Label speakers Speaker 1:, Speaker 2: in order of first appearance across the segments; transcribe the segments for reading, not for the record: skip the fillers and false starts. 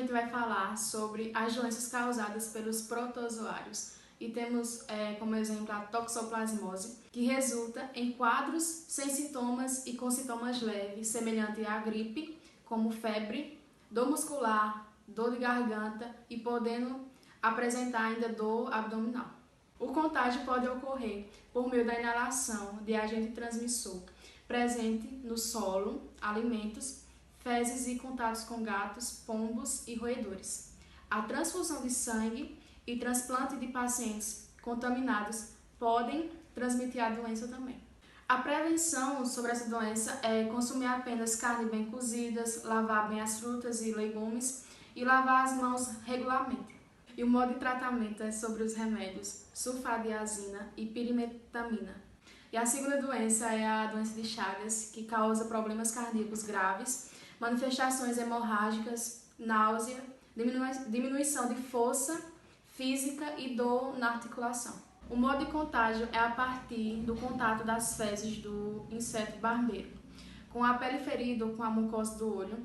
Speaker 1: gente vai falar sobre as doenças causadas pelos protozoários. E temos como exemplo a toxoplasmose, que resulta em quadros sem sintomas e com sintomas leves, semelhante à gripe, como febre, dor muscular, dor de garganta e podendo apresentar ainda dor abdominal. O contágio pode ocorrer por meio da inalação de agente transmissor presente no solo, alimentos, fezes e contatos com gatos, pombos e roedores. A transfusão de sangue e transplante de pacientes contaminados podem transmitir a doença também. A prevenção sobre essa doença é consumir apenas carne bem cozidas, lavar bem as frutas e legumes e lavar as mãos regularmente. E o modo de tratamento é sobre os remédios sulfadiazina e pirimetamina. E a segunda doença é a doença de Chagas, que causa problemas cardíacos graves, manifestações hemorrágicas, náusea, diminuição de força física e dor na articulação. O modo de contágio é a partir do contato das fezes do inseto barbeiro, com a pele ferida ou com a mucosa do olho,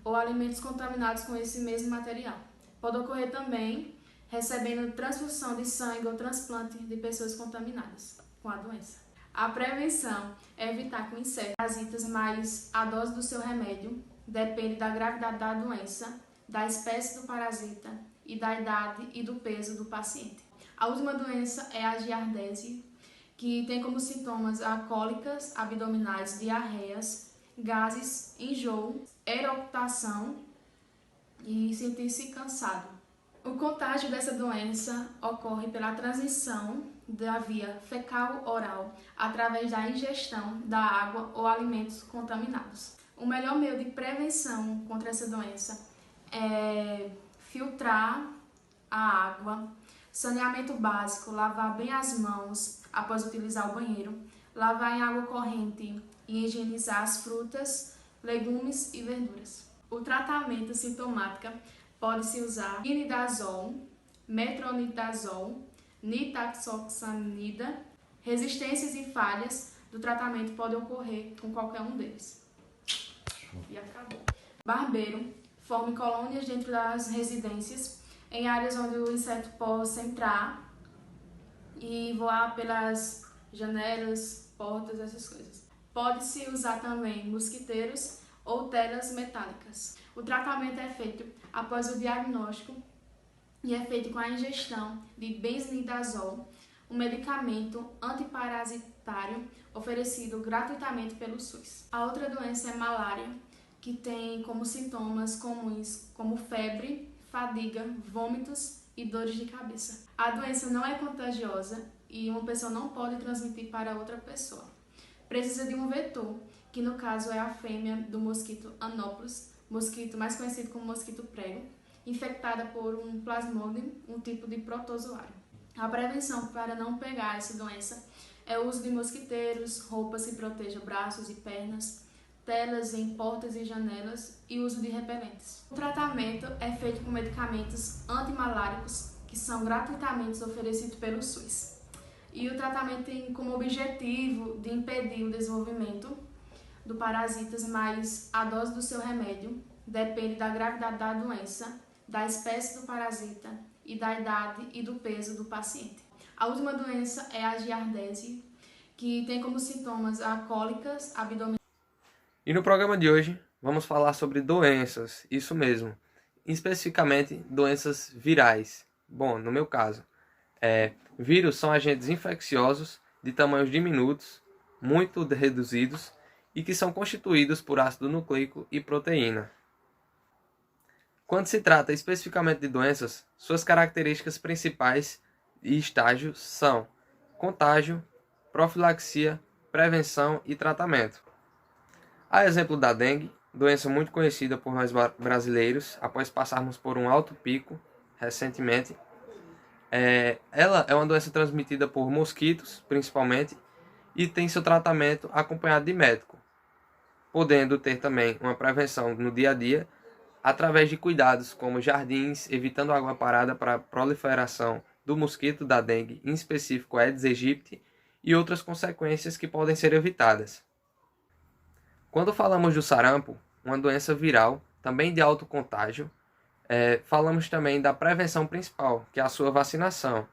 Speaker 1: ou alimentos contaminados com esse mesmo material. Pode ocorrer também recebendo transfusão de sangue ou transplante de pessoas contaminadas com a doença. A prevenção é evitar que o inseto parasitas, mas a dose do seu remédio depende da gravidade da doença, da espécie do parasita e da idade e do peso do paciente. A última doença é a giardíase, que tem como sintomas cólicas abdominais, diarreias, gases, enjoo, eructação e sentir-se cansado. O contágio dessa doença ocorre pela transmissão da via fecal-oral através da ingestão da água ou alimentos contaminados. O melhor meio de prevenção contra essa doença é filtrar a água, saneamento básico, lavar bem as mãos após utilizar o banheiro, lavar em água corrente e higienizar as frutas, legumes e verduras. O tratamento sintomático pode-se usar imidazol, metronidazol, nitazoxanida. Resistências e falhas do tratamento podem ocorrer com qualquer um deles. E acabou. Barbeiro forme colônias dentro das residências, em áreas onde o inseto possa entrar e voar pelas janelas, portas, essas coisas. Pode-se usar também mosquiteiros ou telas metálicas. O tratamento é feito após o diagnóstico e é feito com a ingestão de benznidazol, um medicamento antiparasitário oferecido gratuitamente pelo SUS. A outra doença é malária, que tem como sintomas comuns como febre, fadiga, vômitos e dores de cabeça. A doença não é contagiosa e uma pessoa não pode transmitir para outra pessoa. Precisa de um vetor, que no caso é a fêmea do mosquito Anopheles, mosquito mais conhecido como mosquito prego, infectada por um plasmodium, um tipo de protozoário. A prevenção para não pegar essa doença é o uso de mosquiteiros, roupas que protejam braços e pernas, telas em portas e janelas e uso de repelentes. O tratamento é feito com medicamentos antimaláricos que são gratuitamente oferecidos pelo SUS. E o tratamento tem como objetivo de impedir o desenvolvimento do parasitas, mas a dose do seu remédio depende da gravidade da doença, da espécie do parasita e da idade e do peso do paciente. A última doença é a giardíase, que tem como sintomas cólicas abdominais.
Speaker 2: E no programa de hoje vamos falar sobre doenças, isso mesmo, especificamente doenças virais. Bom, no meu caso, vírus são agentes infecciosos de tamanhos diminutos, muito reduzidos e que são constituídos por ácido nucleico e proteína. Quando se trata especificamente de doenças, suas características principais e estágios são contágio, profilaxia, prevenção e tratamento. A exemplo da dengue, doença muito conhecida por nós brasileiros, após passarmos por um alto pico recentemente. Ela é uma doença transmitida por mosquitos, principalmente, e tem seu tratamento acompanhado de médico, podendo ter também uma prevenção no dia a dia, através de cuidados como jardins, evitando água parada para a proliferação do mosquito da dengue, em específico Aedes aegypti, e outras consequências que podem ser evitadas. Quando falamos do sarampo, uma doença viral, também de alto contágio, Falamos também da prevenção principal, que é a sua vacinação.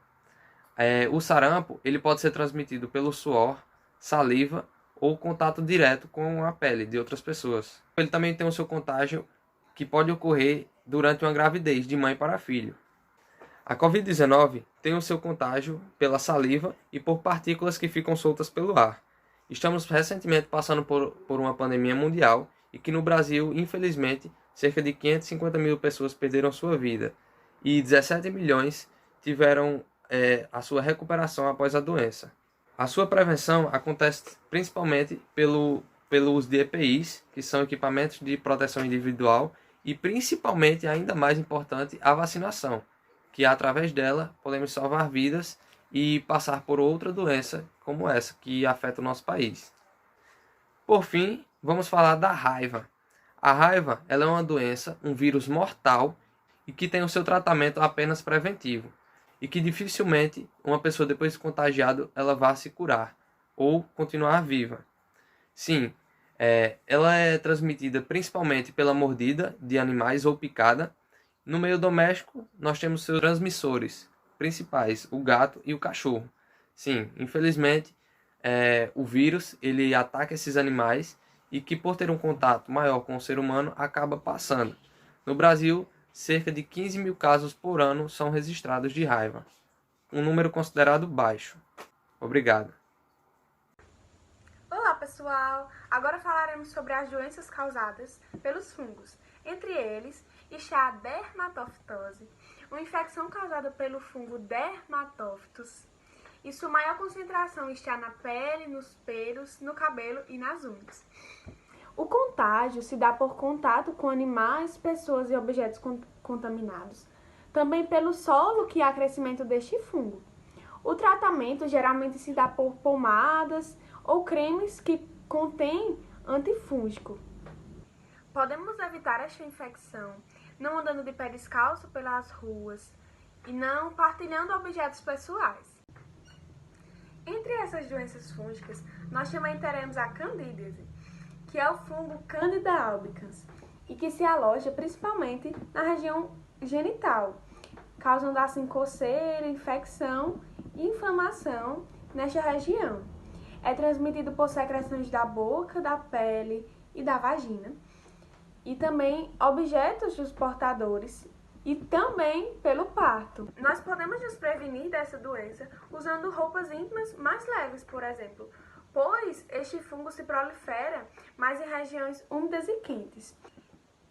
Speaker 2: O sarampo ele pode ser transmitido pelo suor, saliva ou contato direto com a pele de outras pessoas. Ele também tem o seu contágio que pode ocorrer durante uma gravidez de mãe para filho. A Covid-19 tem o seu contágio pela saliva e por partículas que ficam soltas pelo ar. Estamos recentemente passando por uma pandemia mundial e que no Brasil, infelizmente, cerca de 550 mil pessoas perderam sua vida e 17 milhões tiveram a sua recuperação após a doença. A sua prevenção acontece principalmente pelo uso de EPIs, que são equipamentos de proteção individual, e principalmente, ainda mais importante, a vacinação, que através dela podemos salvar vidas e passar por outra doença como essa, que afeta o nosso país. Por fim, vamos falar da raiva. A raiva ela é uma doença, um vírus mortal, e que tem o seu tratamento apenas preventivo, e que dificilmente uma pessoa depois de contagiada ela vai se curar, ou continuar viva. Sim, ela é transmitida principalmente pela mordida de animais ou picada. No meio doméstico, nós temos seus transmissores principais, o gato e o cachorro. Sim, infelizmente, o vírus ele ataca esses animais e que por ter um contato maior com o ser humano acaba passando. No Brasil, cerca de 15 mil casos por ano são registrados de raiva, um número considerado baixo. Obrigado.
Speaker 3: Olá pessoal, agora falaremos sobre as doenças causadas pelos fungos. Entre eles está a dermatofitose, uma infecção causada pelo fungo Dermatophytos. E sua maior concentração está na pele, nos pelos, no cabelo e nas unhas. O contágio se dá por contato com animais, pessoas e objetos contaminados. Também pelo solo, que há crescimento deste fungo. O tratamento geralmente se dá por pomadas ou cremes que contêm antifúngico. Podemos evitar esta infecção não andando de pé descalço pelas ruas e não partilhando objetos pessoais. Entre essas doenças fúngicas, nós também teremos a candidíase, que é o fungo Candida albicans e que se aloja principalmente na região genital, causando assim coceira, infecção e inflamação nesta região. É transmitido por secreções da boca, da pele e da vagina, e também objetos dos portadores e também pelo parto. Nós podemos nos prevenir dessa doença usando roupas íntimas mais leves, por exemplo, pois este fungo se prolifera mais em regiões úmidas e quentes.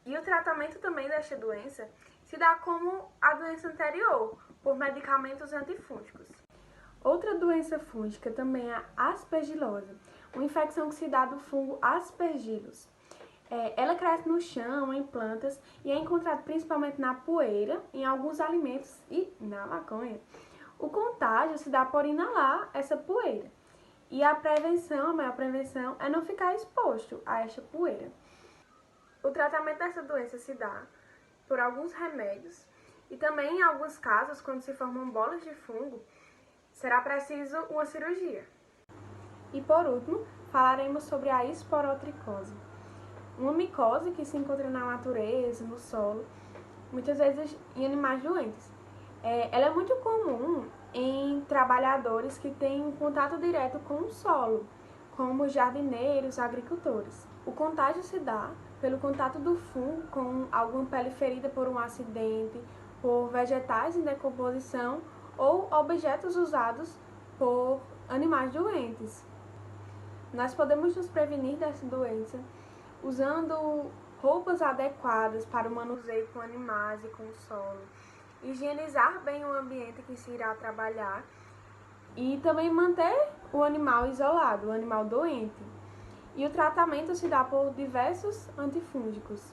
Speaker 3: E o tratamento também desta doença se dá como a doença anterior, por medicamentos antifúngicos. Outra doença fúngica também é a aspergilose, uma infecção que se dá do fungo Aspergillus. Ela cresce no chão, em plantas e é encontrada principalmente na poeira, em alguns alimentos e na maconha. O contágio se dá por inalar essa poeira. E a maior prevenção é não ficar exposto a esta poeira. O tratamento dessa doença se dá por alguns remédios e também em alguns casos, quando se formam bolas de fungo, será preciso uma cirurgia. E por último, falaremos sobre a esporotricose. Uma micose que se encontra na natureza, no solo, muitas vezes em animais doentes. Ela é muito comum em trabalhadores que têm um contato direto com o solo, como jardineiros, agricultores. O contágio se dá pelo contato do fungo com alguma pele ferida por um acidente, por vegetais em decomposição ou objetos usados por animais doentes. Nós podemos nos prevenir dessa doença usando roupas adequadas para o manuseio com animais e com o solo, higienizar bem o ambiente que se irá trabalhar e também manter o animal isolado, o animal doente. E o tratamento se dá por diversos antifúngicos.